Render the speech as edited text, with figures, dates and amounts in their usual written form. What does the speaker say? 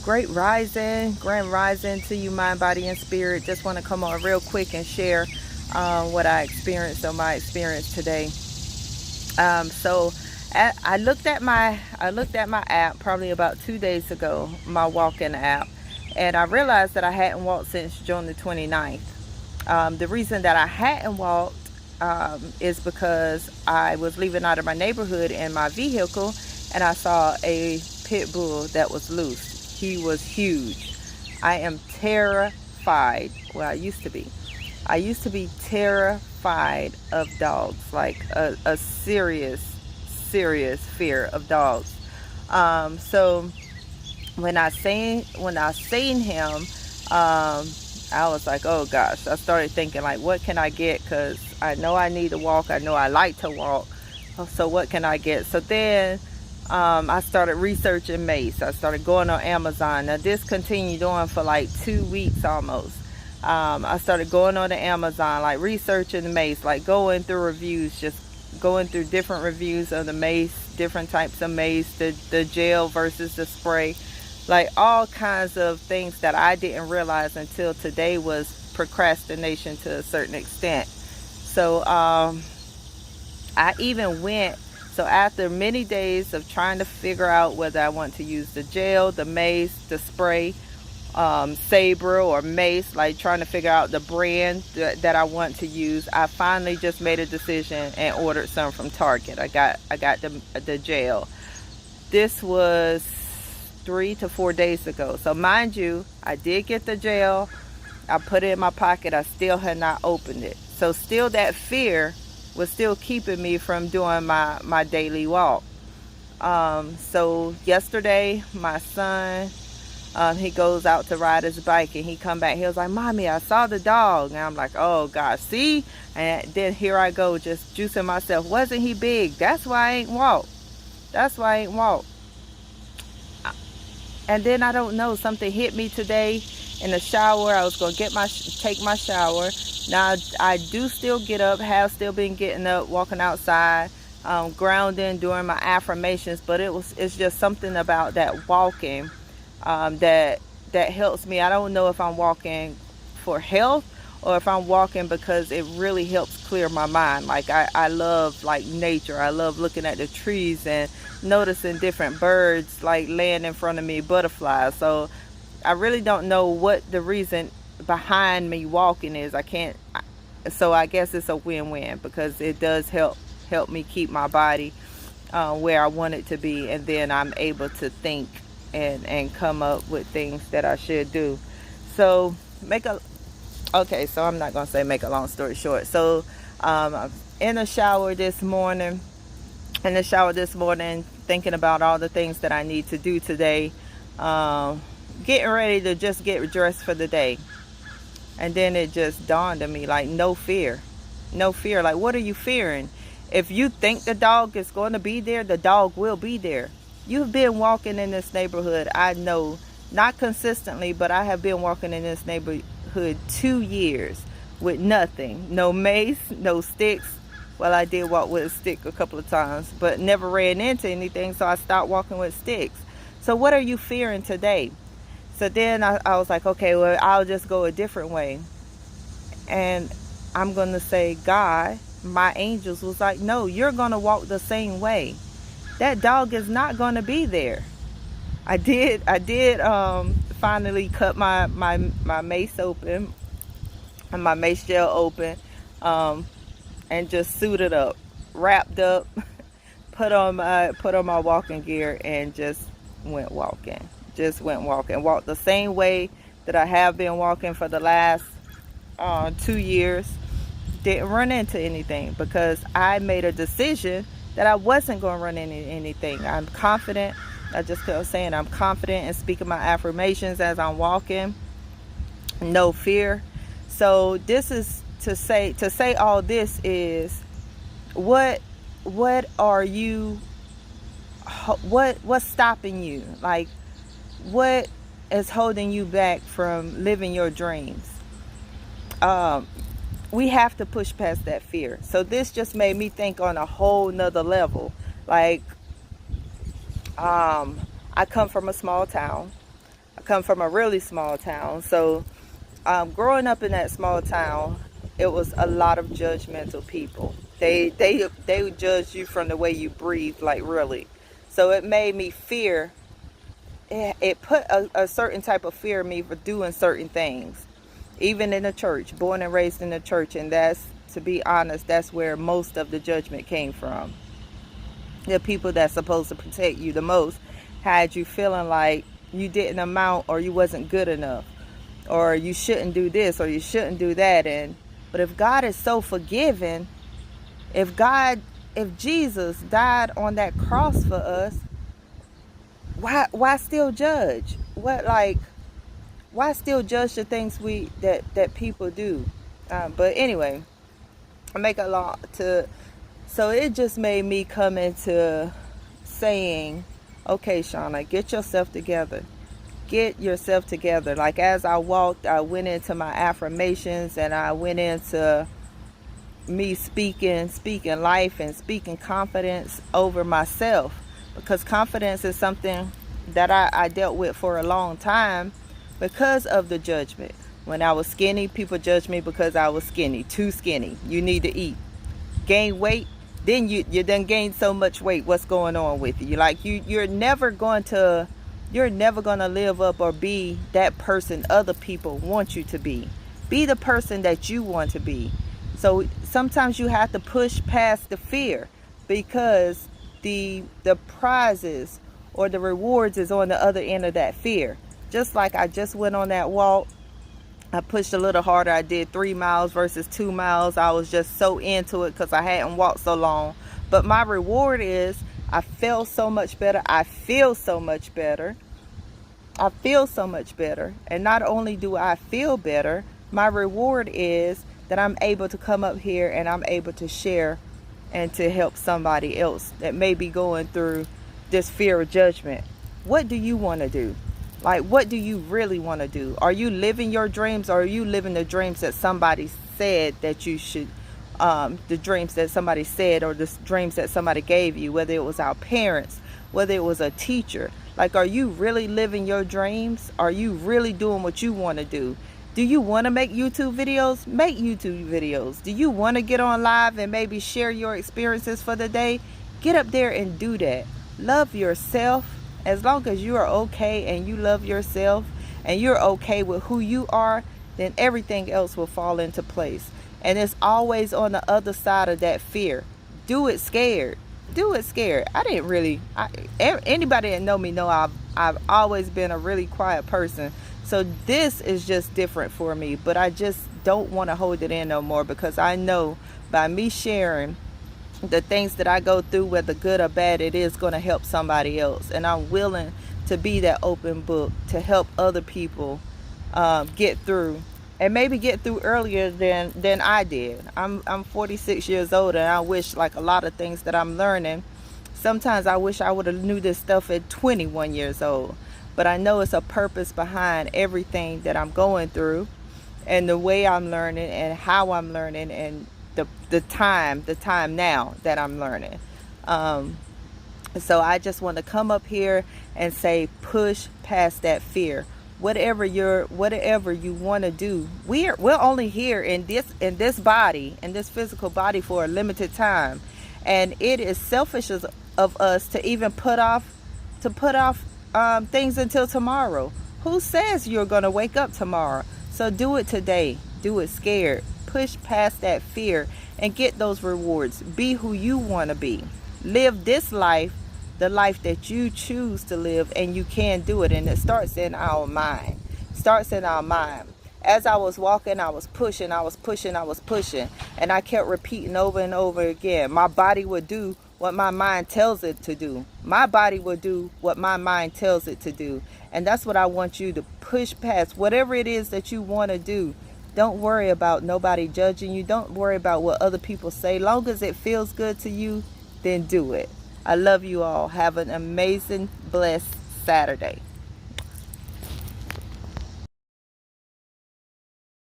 grand rising to you, mind, body, and spirit. Just want to come on real quick and share what I experienced on my experience today. I looked at my app probably about 2 days ago, my walking app, and I realized that I hadn't walked since June the 29th. The reason that I hadn't walked is because I was leaving out of my neighborhood in my vehicle, and I saw a pit bull that was loose. He was huge. I am terrified. Well, I used to be. I used to be terrified of dogs, like a serious fear of dogs. So when I seen him, I was like, oh gosh. I started thinking, like, what can I get? Because I know I need to walk. I know I like to walk. So what can I get? So then I started researching mace. I started going on Amazon. Now this continued on for like 2 weeks almost. I started going on to Amazon, like researching the mace, like going through reviews, just going through different reviews of the mace, different types of mace, the gel versus the spray, like all kinds of things that I didn't realize until today was procrastination to a certain extent. So I even went, so after many days of trying to figure out whether I want to use the gel, the mace, the spray, Sabre or mace, like trying to figure out the brand that I want to use, I finally just made a decision and ordered some from Target. I got the gel. This was 3 to 4 days ago. So mind you, I did get the gel. I put it in my pocket. I still had not opened it. So still that fear was still keeping me from doing my daily walk. So yesterday, my son, he goes out to ride his bike, and he come back. He was like, Mommy, I saw the dog. And I'm like, oh gosh, see? And then here I go, just juicing myself. Wasn't he big? That's why I ain't walk. And then I don't know, something hit me today in the shower. I was gonna take my shower. Now I do still get up, have still been getting up, walking outside, grounding, doing my affirmations. But it's just something about that walking that helps me. I don't know if I'm walking for health or if I'm walking because it really helps clear my mind. Like I love like nature. I love looking at the trees and noticing different birds like laying in front of me, butterflies. So I really don't know what the reason behind me walking is. So I guess it's a win-win because it does help me keep my body where I want it to be, and then I'm able to think and come up with things that I should do. So so I'm not gonna say make a long story short. So I'm in the shower this morning, thinking about all the things that I need to do today, getting ready to just get dressed for the day. And then it just dawned on me, like, no fear. Like, what are you fearing? If you think the dog is going to be there, the dog will be there. You've been walking in this neighborhood, I know, not consistently, but I have been walking in this neighborhood 2 years with nothing. No mace, no sticks. Well, I did walk with a stick a couple of times, but never ran into anything, so I stopped walking with sticks. So what are you fearing today? So then I was like, okay, well, I'll just go a different way. And I'm going to say, God, my angels was like, no, you're going to walk the same way. That dog is not going to be there. I did finally cut my mace open, and my mace gel open, and just suited up, wrapped up, put on my walking gear, and just went walking. Walked the same way that I have been walking for the last 2 years. Didn't run into anything because I made a decision that I wasn't going to run into anything. I'm confident. I just kept saying I'm confident and speaking my affirmations as I'm walking. No fear. So this is to say all this is what's stopping you? Like, what is holding you back from living your dreams? We have to push past that fear. So this just made me think on a whole nother level. Like, I come from a small town. I come from a really small town. So growing up in that small town, it was a lot of judgmental people. They would judge you from the way you breathe, like really. So it made me fear. It put a certain type of fear in me for doing certain things, even in the church, born and raised in the church. And that's, to be honest, that's where most of the judgment came from. The people that's supposed to protect you the most had you feeling like you didn't amount, or you wasn't good enough, or you shouldn't do this, or you shouldn't do that. But if God is so forgiving, if Jesus died on that cross for us, why still judge? Why still judge the things that people do? But anyway, I make a lot to. So it just made me come into saying, okay, Shauna, get yourself together. Get yourself together. Like, as I walked, I went into my affirmations, and I went into me speaking life and speaking confidence over myself. Because confidence is something that I dealt with for a long time because of the judgment. When I was skinny, people judged me because I was skinny. Too skinny. You need to eat. Gain weight. Then you done gained so much weight. What's going on with you? Like, you're never going to live up or be that person other people want you to be. Be the person that you want to be. So sometimes you have to push past the fear, because the prizes or the rewards is on the other end of that fear. Just like I just went on that walk. I pushed a little harder. I did 3 miles versus 2 miles. I was just so into it because I hadn't walked so long. But my reward is I felt so much better. I feel so much better. I feel so much better. And not only do I feel better, my reward is that I'm able to come up here and I'm able to share and to help somebody else that may be going through this fear of judgment. What do you want to do? Like, what do you really want to do? Are you living your dreams, or are you living the dreams that somebody said that you should, the dreams that somebody said, or the dreams that somebody gave you, whether it was our parents, whether it was a teacher? Like, are you really living your dreams? Are you really doing what you want to do? Do you want to make YouTube videos? Make YouTube videos. Do you want to get on live and maybe share your experiences for the day? Get up there and do that. Love yourself. As long as you are okay and you love yourself and you're okay with who you are, then everything else will fall into place. And it's always on the other side of that fear. Do it scared. Do it scared. Anybody that know me know I've always been a really quiet person. So this is just different for me. But I just don't want to hold it in no more, because I know by me sharing the things that I go through, whether good or bad, it is going to help somebody else. And I'm willing to be that open book to help other people get through, and maybe get through earlier than I did. I'm 46 years old, and I wish, like a lot of things that I'm learning, sometimes I wish I would have knew this stuff at 21 years old. But I know it's a purpose behind everything that I'm going through, and the way I'm learning and how I'm learning, and the time now that I'm learning. So I just want to come up here and say, push past that fear. Whatever you want to do, we're only here in this body, in this physical body, for a limited time, and it is selfish of us to even put off things until tomorrow. Who says you're going to wake up tomorrow? So do it today. Do it scared. Push past that fear and get those rewards. Be who you want to be. Live this life, the life that you choose to live, and you can do it. And it starts in our mind. As I was walking, I was pushing, and I kept repeating over and over again. My body would do what my mind tells it to do. My body will do what my mind tells it to do. And that's what I want you to push past. Whatever it is that you want to do, don't worry about nobody judging you. Don't worry about what other people say. Long as it feels good to you, then do it. I love you all. Have an amazing, blessed Saturday.